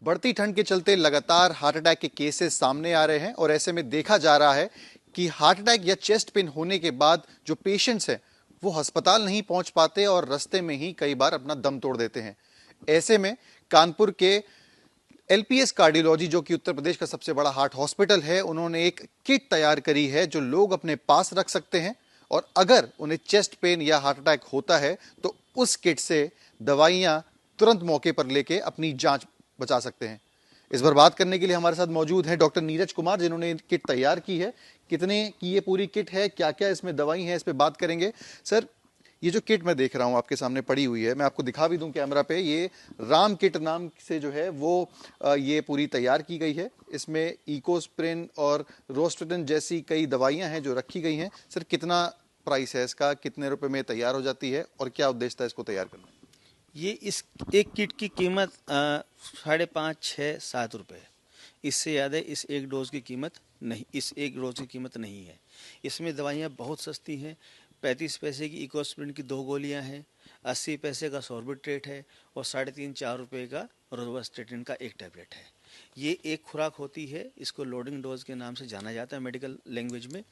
बढ़ती ठंड के चलते लगातार हार्ट अटैक के केसेस सामने आ रहे हैं और ऐसे में देखा जा रहा है कि हार्ट अटैक या चेस्ट पेन होने के बाद जो पेशेंट्स हैं वो अस्पताल नहीं पहुंच पाते और रास्ते में ही कई बार अपना दम तोड़ देते हैं। ऐसे में कानपुर के एलपीएस कार्डियोलॉजी, जो कि उत्तर प्रदेश का सबसे बड़ा हार्ट हॉस्पिटल है, उन्होंने एक किट तैयार करी है जो लोग अपने पास रख सकते हैं और अगर उन्हें चेस्ट पेन या हार्ट अटैक होता है तो उस किट से दवाइयां तुरंत मौके पर लेके अपनी जांच बचा सकते हैं। इस पर बात करने के लिए हमारे साथ मौजूद हैं डॉक्टर नीरज कुमार, जिन्होंने किट तैयार की है। कितने की ये पूरी किट है, क्या क्या इसमें दवाई है, इस पे बात करेंगे। सर, ये जो किट मैं देख रहा हूँ आपके सामने पड़ी हुई है, मैं आपको दिखा भी दूं कैमरा पे, ये राम किट नाम से जो है वो ये पूरी तैयार की गई है। इसमें इकोस्प्रिन और रोस्ट्रेटिन जैसी कई दवाइयां हैं जो रखी गई हैं। सर, कितना प्राइस है इसका, कितने रुपए में तैयार हो जाती है और क्या उद्देश्य था इसको तैयार करना? ये इस एक किट की कीमत 5.5, 6, 7 रुपये। इससे ज़्यादा इस एक डोज की कीमत नहीं, इस एक डोज की कीमत नहीं है। इसमें दवाइयाँ बहुत सस्ती हैं। 35 पैसे की इकोस्प्रिन की 2 गोलियाँ हैं, 80 पैसे का सॉर्बिट्रेट है और 3.5, 4 रुपये का रोवास्टेटिन का एक टैबलेट है। ये एक खुराक होती है, इसको लोडिंग डोज के नाम से जाना जाता है मेडिकल लैंग्वेज में।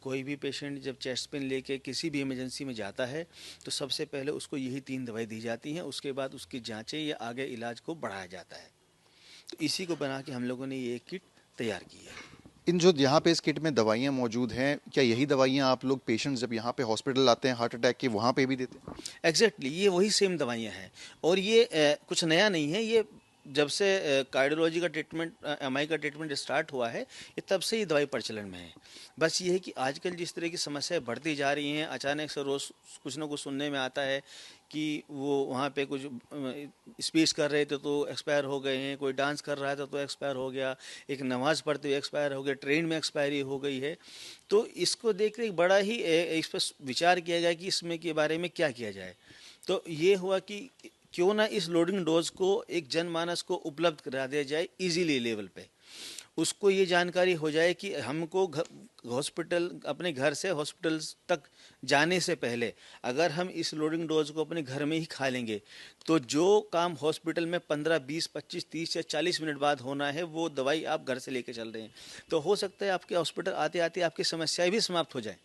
कोई भी पेशेंट जब चेस्ट पेन लेके किसी भी इमरजेंसी में जाता है तो सबसे पहले उसको यही 3 दवाई दी जाती हैं, उसके बाद उसकी जांचें या आगे इलाज को बढ़ाया जाता है। तो इसी को बना के हम लोगों ने ये किट तैयार की है। इन जो यहाँ पे इस किट में दवाइयाँ मौजूद हैं, क्या यही दवाइयाँ आप लोग पेशेंट्स जब यहाँ पे हॉस्पिटल आते हैं हार्ट अटैक के, वहाँ पे भी देते हैं? एग्जैक्टली ये वही सेम दवाइयाँ हैं और ये कुछ नया नहीं है। ये जब से कार्डियोलॉजी का ट्रीटमेंट, एमआई का ट्रीटमेंट स्टार्ट हुआ है, ये तब से ये दवाई प्रचलन में है। बस ये है कि आजकल जिस तरह की समस्याएं बढ़ती जा रही हैं, अचानक से रोज़ कुछ ना कुछ सुनने में आता है कि वो वहाँ पे कुछ स्पीच कर रहे थे तो एक्सपायर हो गए हैं, कोई डांस कर रहा था तो एक्सपायर हो गया, एक नमाज़ पढ़ते हुए एक्सपायर हो गया, ट्रेन में एक्सपायरी हो गई है। तो इसको देख कर बड़ा ही इस पर विचार किया गया कि इसमें के बारे में क्या किया जाए। तो ये हुआ कि क्यों ना इस लोडिंग डोज को एक जनमानस को उपलब्ध करा दिया जाए इजीली लेवल पे। उसको ये जानकारी हो जाए कि हमको हॉस्पिटल, अपने घर से हॉस्पिटल तक जाने से पहले अगर हम इस लोडिंग डोज को अपने घर में ही खा लेंगे तो जो काम हॉस्पिटल में 15, 20, 25, 30 या 40 मिनट बाद होना है वो दवाई आप घर से लेके चल रहे हैं। तो हो सकता है आपके हॉस्पिटल आते आते आपकी समस्याएं भी समाप्त हो जाए।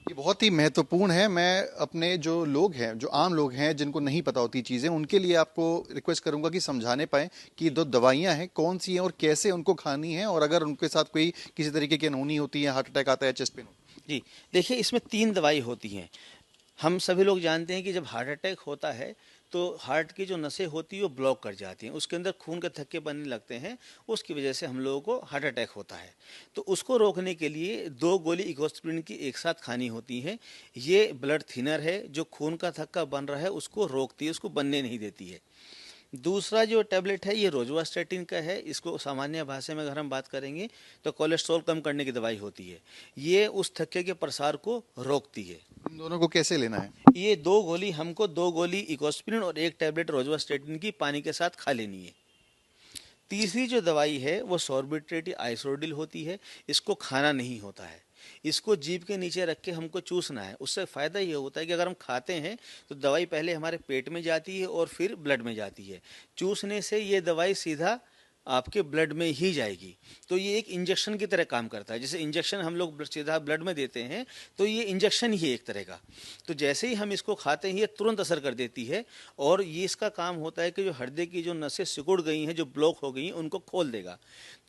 ये बहुत ही महत्वपूर्ण है। मैं अपने जो लोग हैं, जो आम लोग हैं जिनको नहीं पता होती चीज़ें, उनके लिए आपको रिक्वेस्ट करूंगा कि समझाने पाएं कि दो दवाइयां हैं कौन सी हैं और कैसे उनको खानी है, और अगर उनके साथ कोई किसी तरीके की अनहोनी होती है, हार्ट अटैक आता है, चेस्ट पेन होता जी देखिए, इसमें 3 दवाई होती हैं। हम सभी लोग जानते हैं कि जब हार्ट अटैक होता है तो हार्ट की जो नसें होती हैं वो ब्लॉक कर जाती हैं, उसके अंदर खून के थक्के बनने लगते हैं, उसकी वजह से हम लोगों को हार्ट अटैक होता है। तो उसको रोकने के लिए 2 गोली इकोस्प्रिन की एक साथ खानी होती हैं। ये ब्लड थिनर है, जो खून का थक्का बन रहा है उसको रोकती है, उसको बनने नहीं देती है। दूसरा जो टैबलेट है ये रोजुवास्टेटिन का है। इसको सामान्य भाषा में अगर हम बात करेंगे तो कोलेस्ट्रॉल कम करने की दवाई होती है। ये उस थक्के के प्रसार को रोकती है। है। इन दोनों को कैसे लेना है? ये 2 गोली, हमको 2 गोली इकोस्प्रिन और एक टैबलेट रोजुवास्टेटिन की पानी के साथ खा लेनी है। तीसरी जो दवाई है वो सॉर्बिट्रेट या आइसोडिल होती है। इसको खाना नहीं होता है, इसको जीभ के नीचे रख के हमको चूसना है। उससे फ़ायदा ये होता है कि अगर हम खाते हैं तो दवाई पहले हमारे पेट में जाती है और फिर ब्लड में जाती है। चूसने से ये दवाई सीधा आपके ब्लड में ही जाएगी। तो ये एक इंजेक्शन की तरह काम करता है। जैसे इंजेक्शन हम लोग सीधा ब्लड में देते हैं तो ये इंजेक्शन ही है एक तरह का। तो जैसे ही हम इसको खाते हैं ये तुरंत असर कर देती है और ये इसका काम होता है कि जो हृदय की जो नसें सिकुड़ गई हैं, जो ब्लॉक हो गई हैं, उनको खोल देगा।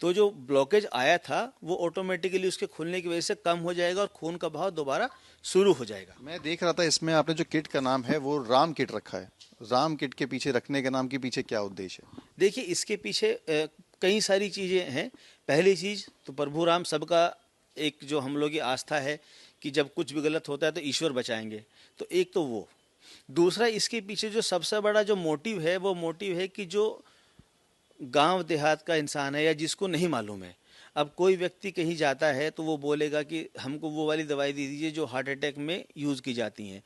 तो जो ब्लॉकेज आया था वो ऑटोमेटिकली उसके खुलने की वजह से कम हो जाएगा और खून का बहाव दोबारा शुरू हो जाएगा। मैं देख रहा था इसमें आपने जो किट का नाम है वो राम किट रखा है। राम किट के पीछे रखने के नाम के पीछे क्या उद्देश्य है? देखिए, इसके पीछे कई सारी चीज़ें हैं। पहली चीज़ तो प्रभु राम सबका एक जो हम लोग की आस्था है कि जब कुछ भी गलत होता है तो ईश्वर बचाएंगे। तो एक तो वो। दूसरा, इसके पीछे जो सबसे बड़ा जो मोटिव है वो मोटिव है कि जो गांव देहात का इंसान है या जिसको नहीं मालूम है, अब कोई व्यक्ति कहीं जाता है तो वो बोलेगा कि हमको वो वाली दवाई दे दीजिए जो हार्ट अटैक में यूज़ की जाती हैं।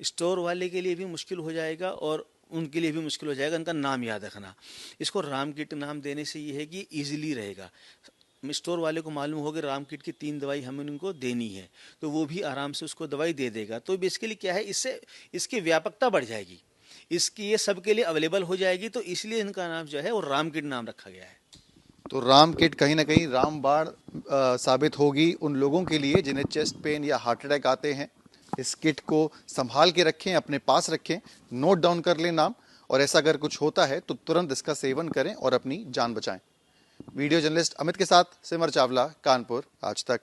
स्टोर वाले के लिए भी मुश्किल हो जाएगा और उनके लिए भी मुश्किल हो जाएगा उनका नाम याद रखना। इसको राम किट नाम देने से ये है कि ईजिली रहेगा। स्टोर वाले को मालूम होगा राम किट की 3 दवाई हमें उनको देनी है तो वो भी आराम से उसको दवाई दे देगा। तो बेसिकली क्या है, इससे इसकी व्यापकता बढ़ जाएगी। इसकी ये सबके लिए अवेलेबल हो जाएगी, तो इसलिए इनका नाम जो है वो राम किट नाम रखा गया है। तो राम किट कहीं ना कहीं रामबाण साबित होगी उन लोगों के लिए जिन्हें चेस्ट पेन या हार्ट अटैक आते हैं। इस किट को संभाल के रखें, अपने पास रखें, नोट डाउन कर लें नाम, और ऐसा अगर कुछ होता है तो तुरंत इसका सेवन करें और अपनी जान बचाएं। वीडियो जर्नलिस्ट अमित के साथ सिमर चावला, कानपुर, आज तक।